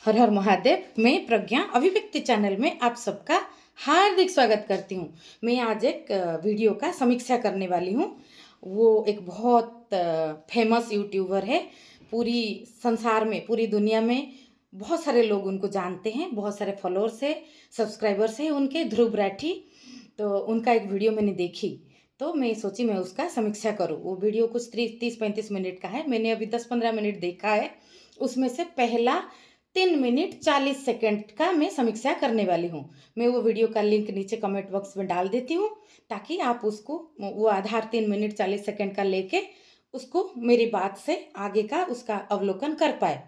हर हर महादेव। मैं प्रज्ञा अभिव्यक्ति चैनल में आप सबका हार्दिक स्वागत करती हूँ। मैं आज एक वीडियो का समीक्षा करने वाली हूँ। वो एक बहुत फेमस यूट्यूबर है। पूरी संसार में, पूरी दुनिया में बहुत सारे लोग उनको जानते हैं, बहुत सारे फॉलोअर्स है, सब्सक्राइबर्स है उनके, ध्रुव राठी। तो उनका एक वीडियो मैंने देखी, तो मैं सोची मैं उसका समीक्षा करूँ। वो वीडियो कुछ 30-35 मिनट का है। मैंने अभी 10-15 मिनट देखा है। उसमें से पहला 3 मिनट 40 सेकंड का मैं समीक्षा करने वाली हूँ। मैं वो वीडियो का लिंक नीचे कमेंट बॉक्स में डाल देती हूँ, ताकि आप उसको, वो आधार 3 मिनट 40 सेकंड का लेके उसको मेरी बात से आगे का उसका अवलोकन कर पाए।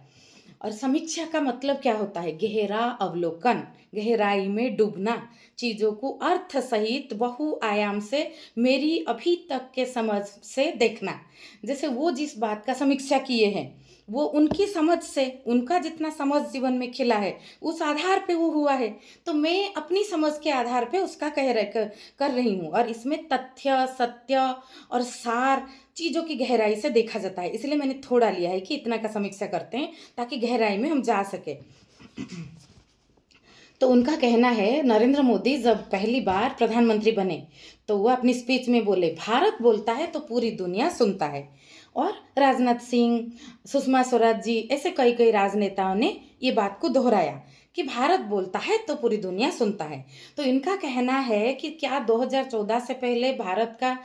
और समीक्षा का मतलब क्या होता है? गहरा अवलोकन, गहराई में डूबना, चीज़ों को अर्थ सहित बहुआयाम से मेरी अभी तक के समझ से देखना। जैसे वो जिस बात का समीक्षा किए हैं, वो उनकी समझ से, उनका जितना समझ जीवन में खिला है उस आधार पे वो हुआ है। तो मैं अपनी समझ के आधार पे उसका कर रही हूँ। और इसमें तथ्य, सत्य और सार, चीज़ों की गहराई से देखा जाता है। इसलिए मैंने थोड़ा लिया है कि इतना का समीक्षा करते हैं, ताकि गहराई में हम जा सके। तो उनका कहना है, नरेंद्र मोदी जब पहली बार प्रधानमंत्री बने तो वो अपनी स्पीच में बोले, भारत बोलता है तो पूरी दुनिया सुनता है। और राजनाथ सिंह, सुषमा स्वराज जी, ऐसे कई कई राजनेताओं ने ये बात को दोहराया कि भारत बोलता है तो पूरी दुनिया सुनता है। तो इनका कहना है कि क्या 2014 से पहले भारत का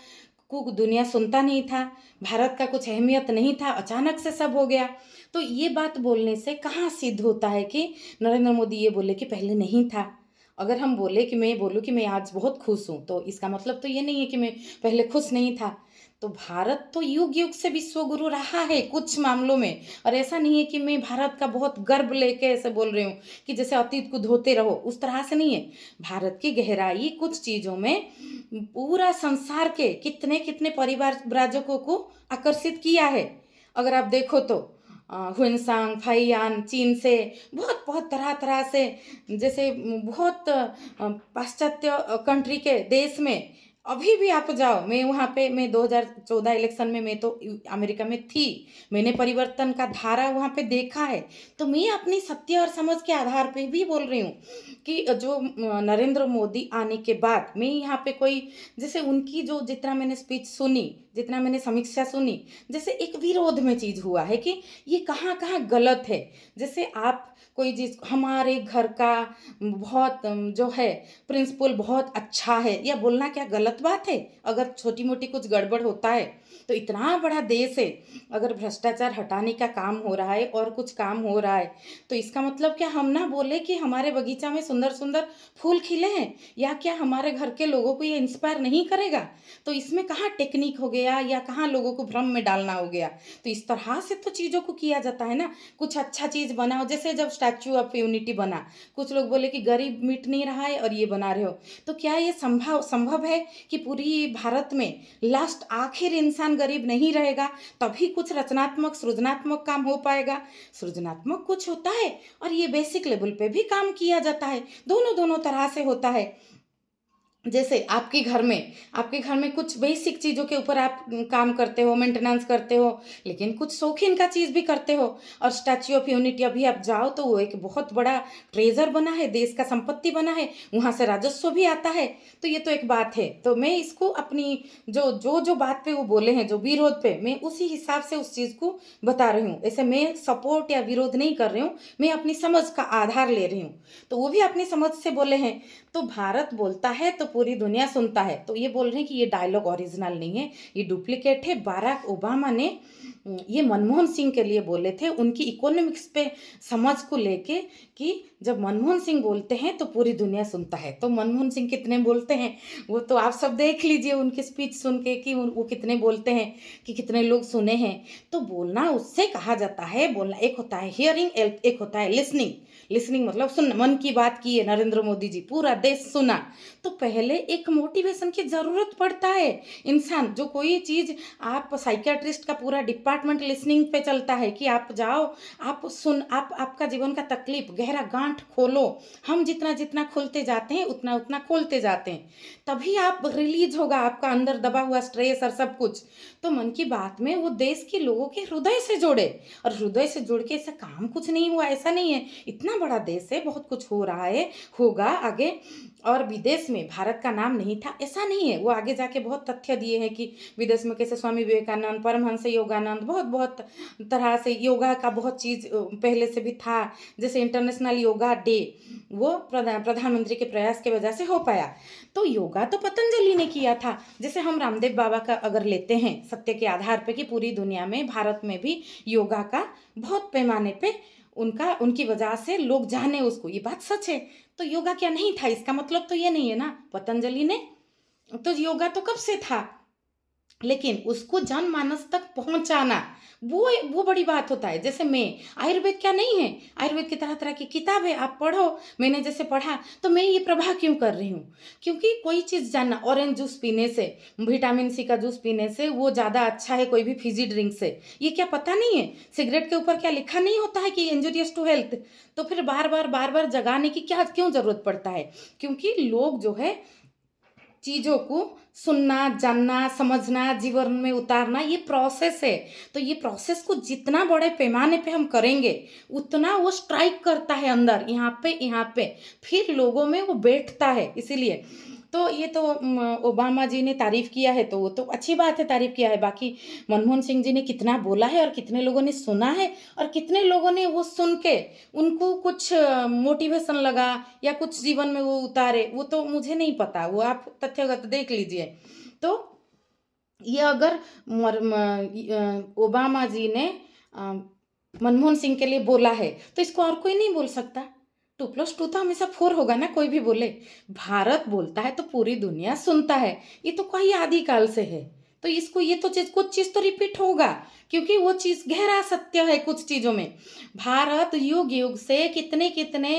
को दुनिया सुनता नहीं था, भारत का कुछ अहमियत नहीं था, अचानक से सब हो गया? तो ये बात बोलने से कहाँ सिद्ध होता है कि नरेंद्र मोदी ये बोले कि पहले नहीं था? अगर हम बोले कि मैं बोलूँ कि मैं आज बहुत खुश हूँ, तो इसका मतलब तो ये नहीं है कि मैं पहले खुश नहीं था। तो भारत तो युग युग से विश्व गुरु रहा है कुछ मामलों में। और ऐसा नहीं है कि मैं भारत का बहुत गर्व लेके ऐसे बोल रही हूँ कि जैसे अतीत को धोते रहो, उस तरह से नहीं है। भारत की गहराई कुछ चीज़ों में पूरा संसार के कितने कितने परिवार राजकों को आकर्षित किया है। अगर आप देखो तो हुएनसांग, फाइयान, चीन से बहुत बहुत तरह तरह से, जैसे बहुत पाश्चात्य कंट्री के देश में अभी भी आप जाओ। मैं वहाँ पे, मैं 2014 इलेक्शन में मैं तो अमेरिका में थी, मैंने परिवर्तन का धारा वहाँ पे देखा है। तो मैं अपनी सत्य और समझ के आधार पे भी बोल रही हूँ कि जो नरेंद्र मोदी आने के बाद मैं यहाँ पे कोई, जैसे उनकी जो जितना मैंने स्पीच सुनी, जितना मैंने समीक्षा सुनी, जैसे एक विरोध में चीज़ हुआ है कि ये कहाँ कहाँ गलत है। जैसे आप कोई चीज़, हमारे घर का बहुत जो है प्रिंसिपल बहुत अच्छा है, या बोलना क्या गलत बात है? अगर छोटी मोटी कुछ गड़बड़ होता है तो इतना बड़ा देश है, अगर भ्रष्टाचार हटाने का काम हो रहा है और कुछ काम हो रहा है, तो इसका मतलब क्या हम ना बोले कि हमारे बगीचा में सुंदर सुंदर फूल खिले हैं? या क्या हमारे घर के लोगों को ये इंस्पायर नहीं करेगा? तो इसमें कहाँ टेक्निक हो गया, या कहाँ लोगों को भ्रम में डालना हो गया? तो इस तरह से तो चीज़ों को किया जाता है ना। कुछ अच्छा चीज़ बनाओ, जैसे जब स्टैच्यू ऑफ यूनिटी बना, कुछ लोग बोले कि गरीब मिट नहीं रहा है और ये बना रहे हो। तो क्या ये संभव संभव है कि पूरी भारत में लास्ट आखिर इंसान गरीब नहीं रहेगा, तभी कुछ रचनात्मक सृजनात्मक काम हो पाएगा? सृजनात्मक कुछ होता है और ये बेसिक लेवल पे भी काम किया जाता है। दोनों दोनों तरह से होता है। जैसे आपके घर में कुछ बेसिक चीज़ों के ऊपर आप काम करते हो, मेंटेनेंस करते हो, लेकिन कुछ शौकीन का चीज़ भी करते हो। और स्टैच्यू ऑफ यूनिटी अभी आप जाओ तो वो एक बहुत बड़ा ट्रेजर बना है, देश का संपत्ति बना है, वहाँ से राजस्व भी आता है। तो ये तो एक बात है। तो मैं इसको अपनी जो बात पे वो बोले हैं, जो विरोध पे, मैं उसी हिसाब से उस चीज़ को बता रही हूँ। ऐसे मैं सपोर्ट या विरोध नहीं कर रही हूँ, मैं अपनी समझ का आधार ले रही हूँ। तो वो भी अपनी समझ से बोले हैं। तो भारत बोलता है तो पूरी दुनिया सुनता है, तो ये बोल रहे हैं कि ये डायलॉग ओरिजिनल नहीं है, ये डुप्लीकेट है। बाराक ओबामा ने ये मनमोहन सिंह के लिए बोले थे, उनकी इकोनॉमिक्स पे समझ को लेके, कि जब मनमोहन सिंह बोलते हैं तो पूरी दुनिया सुनता है। तो मनमोहन सिंह कितने बोलते हैं, वो तो आप सब देख लीजिए उनकी स्पीच सुन के कि वो कितने बोलते हैं, कि कितने लोग सुने हैं। तो बोलना उससे कहा जाता है, बोलना एक होता है हियरिंग, एक होता है लिसनिंग। लिसनिंग मतलब सुन, मन की बात की है नरेंद्र मोदी जी, पूरा देश सुना। तो पहले एक मोटिवेशन की ज़रूरत पड़ता है। इंसान जो कोई चीज़, आप साइकियाट्रिस्ट का पूरा डिपार्टमेंट लिसनिंग पे चलता है कि आप जाओ, आप आपका जीवन का तकलीफ गहरा गांठ खोलो। हम जितना जितना खोलते जाते हैं उतना उतना खोलते जाते हैं, तभी आप रिलीज होगा आपका अंदर दबा हुआ स्ट्रेस और सब कुछ। तो मन की बात में वो देश के लोगों के हृदय से जोड़े, और हृदय से जुड़ के ऐसा काम कुछ नहीं हुआ, ऐसा नहीं है। इतना बड़ा देश है, बहुत कुछ हो रहा है, होगा आगे। और विदेश में भारत का नाम नहीं था ऐसा नहीं है, वो आगे जाके बहुत तथ्य दिए हैं कि विदेश में कैसे स्वामी विवेकानंद, परमहंस योगानंद, बहुत बहुत तरह से योगा का बहुत चीज़ पहले से भी था। जैसे इंटरनेशनल योगा डे वो प्रधानमंत्री के प्रयास की वजह से हो पाया। तो योगा तो पतंजलि ने किया था। जैसे हम रामदेव बाबा का अगर लेते हैं सत्य के आधार पे कि पूरी दुनिया में, भारत में भी योगा का बहुत पैमाने पे उनकी वजह से लोग जाने उसको, ये बात सच है। तो योगा क्या नहीं था, इसका मतलब तो ये नहीं है ना पतंजलि ने, तो योगा तो कब से था, लेकिन उसको जनमानस तक पहुंचाना वो बड़ी बात होता है। जैसे मैं, आयुर्वेद क्या नहीं है, आयुर्वेद की तरह तरह की किताबें आप पढ़ो, मैंने जैसे पढ़ा, तो मैं ये प्रभा क्यों कर रही हूँ, क्योंकि कोई चीज़ जानना, ऑरेंज जूस पीने से, विटामिन सी का जूस पीने से वो ज़्यादा अच्छा है कोई भी फिजी ड्रिंक से, ये क्या पता नहीं है। सिगरेट के ऊपर क्या लिखा नहीं होता है कि इंजूरियस टू हेल्थ। तो फिर बार बार जगाने की क्या क्यों ज़रूरत पड़ता है, क्योंकि लोग जो है चीज़ों को सुनना, जानना, समझना, जीवन में उतारना, ये प्रोसेस है। तो ये प्रोसेस को जितना बड़े पैमाने पे हम करेंगे उतना वो स्ट्राइक करता है अंदर, यहाँ पे फिर लोगों में वो बैठता है। इसीलिए तो ये तो ओबामा जी ने तारीफ़ किया है, तो वो तो अच्छी बात है, तारीफ़ किया है। बाकी मनमोहन सिंह जी ने कितना बोला है और कितने लोगों ने सुना है, और कितने लोगों ने वो सुन के उनको कुछ मोटिवेशन लगा या कुछ जीवन में वो उतारे, वो तो मुझे नहीं पता, वो आप तथ्यगत देख लीजिए। तो ये अगर ओबामा जी ने मनमोहन सिंह के लिए बोला है, तो इसको और कोई नहीं बोल सकता। 2+2 तो हमेशा 4 होगा ना, कोई भी बोले। भारत बोलता है तो पूरी दुनिया सुनता है, ये तो कई आदिकाल से है। तो इसको ये तो चीज़, कुछ चीज़ तो रिपीट होगा, क्योंकि वो चीज़ गहरा सत्य है कुछ चीज़ों में। भारत युग युग से कितने कितने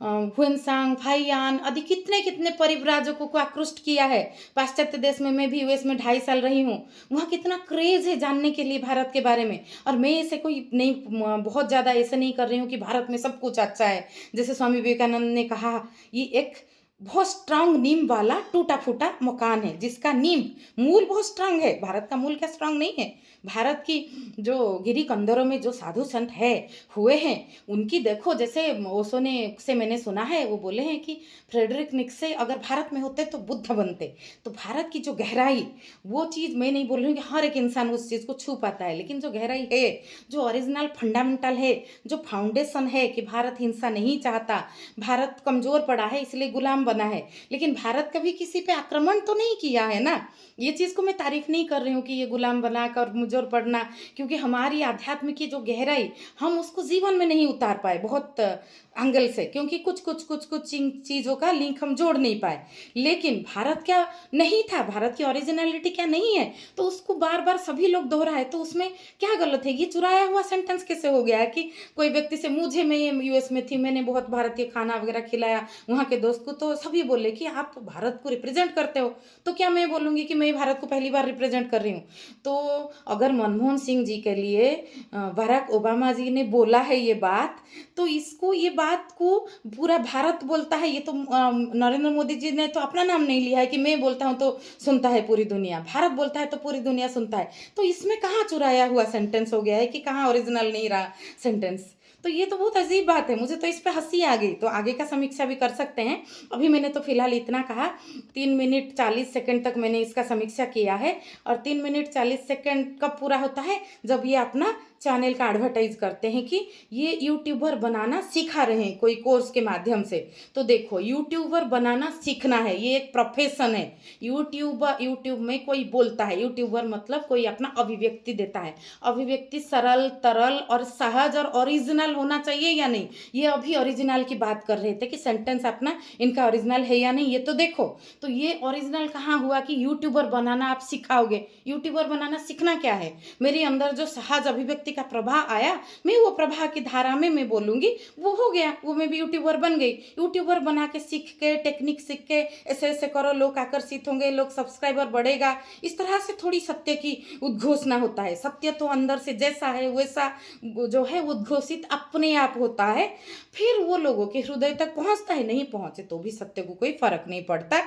हुएनसांग, फाइयान आदि कितने कितने परिव्राजकों को आकृष्ट किया है। पाश्चात्य देश में, मैं भी यूएस में 2.5 साल रही हूँ, वहाँ कितना क्रेज है जानने के लिए भारत के बारे में। और मैं ऐसे कोई नहीं, बहुत ज़्यादा ऐसे नहीं कर रही हूँ कि भारत में सब कुछ अच्छा है। जैसे स्वामी विवेकानंद ने कहा, ये एक बहुत स्ट्रांग नींव वाला टूटा फूटा मकान है, जिसका नींव मूल बहुत स्ट्रांग है। भारत का मूल क्या स्ट्रांग नहीं है? भारत की जो गिरी कंदरों में जो साधु संत है हुए हैं, उनकी देखो, जैसे ओशो ने से मैंने सुना है, वो बोले हैं कि फ्रेडरिक निक्से अगर भारत में होते तो बुद्ध बनते। तो भारत की जो गहराई, वो चीज़ मैं नहीं बोल रही हूँ कि हर एक इंसान उस चीज़ को छू पाता है, लेकिन जो गहराई है, जो ओरिजिनल फंडामेंटल है, जो फाउंडेशन है कि भारत हिंसा नहीं चाहता, भारत कमज़ोर पड़ा है इसलिए गुलाम बना है, लेकिन भारत कभी किसी पे आक्रमण तो नहीं किया है ना। ये चीज़ को मैं तारीफ नहीं कर रही हूँ कि ये गुलाम बना कर कमज़ोर पड़ना, क्योंकि हमारी आध्यात्म की जो गहराई, हम उसको जीवन में नहीं उतार पाए बहुत एंगल से, क्योंकि कुछ चीज़ों का लिंक हम जोड़ नहीं पाए। लेकिन भारत क्या नहीं था, भारत की ओरिजिनलिटी क्या नहीं है, तो उसको बार बार सभी लोग दोहराए, तो उसमें क्या गलत है? ये चुराया हुआ सेंटेंस कैसे हो गया है कि कोई व्यक्ति से, मुझे, मैं यूएस में थी, मैंने बहुत भारतीय खाना वगैरह खिलाया वहाँ के दोस्त को, तो सभी बोले कि आप भारत को रिप्रेजेंट करते हो, तो क्या मैं बोलूँगी कि मैं भारत को पहली बार रिप्रेजेंट कर रही हूँ? तो अगर मनमोहन सिंह जी के लिए बराक ओबामा जी ने बोला है ये बात, तो ये बात को पूरा भारत बोलता है। ये तो नरेंद्र मोदी जी ने तो अपना नाम नहीं लिया है कि मैं बोलता हूँ तो सुनता है पूरी दुनिया, भारत बोलता है तो पूरी दुनिया सुनता है। तो इसमें कहाँ चुराया हुआ सेंटेंस हो गया है कि कहाँ ओरिजिनल नहीं रहा सेंटेंस? तो ये तो बहुत अजीब बात है, मुझे तो इस पे हंसी आ गई। तो आगे का समीक्षा भी कर सकते हैं, अभी मैंने तो फिलहाल इतना कहा। 3 मिनट 40 सेकंड तक मैंने इसका समीक्षा किया है, और 3 मिनट 40 सेकंड कब पूरा होता है? जब ये अपना चैनल का एडवर्टाइज करते हैं कि ये यूट्यूबर बनाना सिखा रहे हैं कोई कोर्स के माध्यम से। तो देखो, यूट्यूबर बनाना सीखना है, ये एक प्रोफेशन है। यूट्यूब में कोई बोलता है, यूट्यूबर मतलब कोई अपना अभिव्यक्ति देता है। अभिव्यक्ति सरल, तरल और सहज और ओरिजिनल होना चाहिए या नहीं? ये अभी ओरिजिनल की बात कर रहे थे कि सेंटेंस अपना इनका ओरिजिनल है या नहीं। ये तो देखो, तो ये ओरिजिनल कहाँ हुआ कि यूट्यूबर बनाना आप सिखाओगे? यूट्यूबर बनाना सीखना क्या है? मेरे अंदर जो सहज अभिव्यक्ति का प्रवाह आया, मैं वो प्रवाह की धारा में मैं बोलूँगी, वो हो गया, वो मैं भी यूट्यूबर बन गई। यूट्यूबर बना के सीख के, टेक्निक सीख के, ऐसे-ऐसे करो, लोग आकर्षित होंगे, लोग सब्सक्राइबर बढ़ेगा। इस तरह से थोड़ी सत्य की उद्घोषणा होता है। सत्य तो अंदर से जैसा है वैसा जो है उद्घोषित अपने आप होता है। फिर वो लोगों के हृदय तक पहुँचता है, नहीं पहुँचे तो भी सत्य को कोई फ़र्क नहीं पड़ता।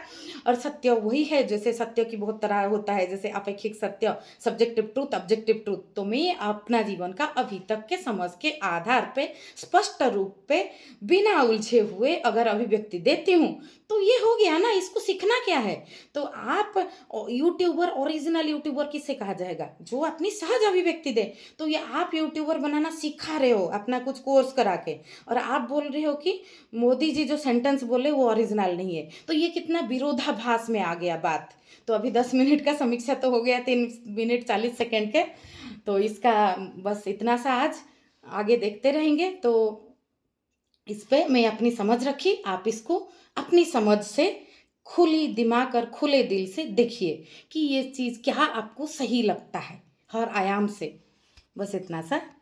और सत्य वही है, जैसे सत्य की बहुत तरह होता है, जैसे अपेक्षिक सत्य, सब्जेक्टिव ट्रूथ, ऑब्जेक्टिव ट्रूथ। तो मैं अपना जीवन का अभी तक के समझ के आधार पे स्पष्ट रूप पे बिना उलझे हुए अगर अभिव्यक्ति देती हूँ, तो ये हो गया ना, इसको सीखना क्या है? तो आप यूट्यूबर, ओरिजिनल यूट्यूबर किसे कहा जाएगा? जो अपनी सहज अभिव्यक्ति दे। तो ये आप यूट्यूबर बनाना सिखा रहे हो अपना कुछ कोर्स करा के, और आप बोल रहे हो कि मोदी जी जो सेंटेंस बोले वो ओरिजिनल नहीं है। तो ये कितना विरोधाभास में आ गया बात। तो अभी 10 मिनट का समीक्षा तो हो गया, 3 मिनट 40 सेकंड के। तो इसका बस इतना सा आज, आगे देखते रहेंगे। तो इस पे मैं अपनी समझ रखी, आप इसको अपनी समझ से खुली दिमाग और खुले दिल से देखिए कि ये चीज़ क्या आपको सही लगता है हर आयाम से। बस इतना सा।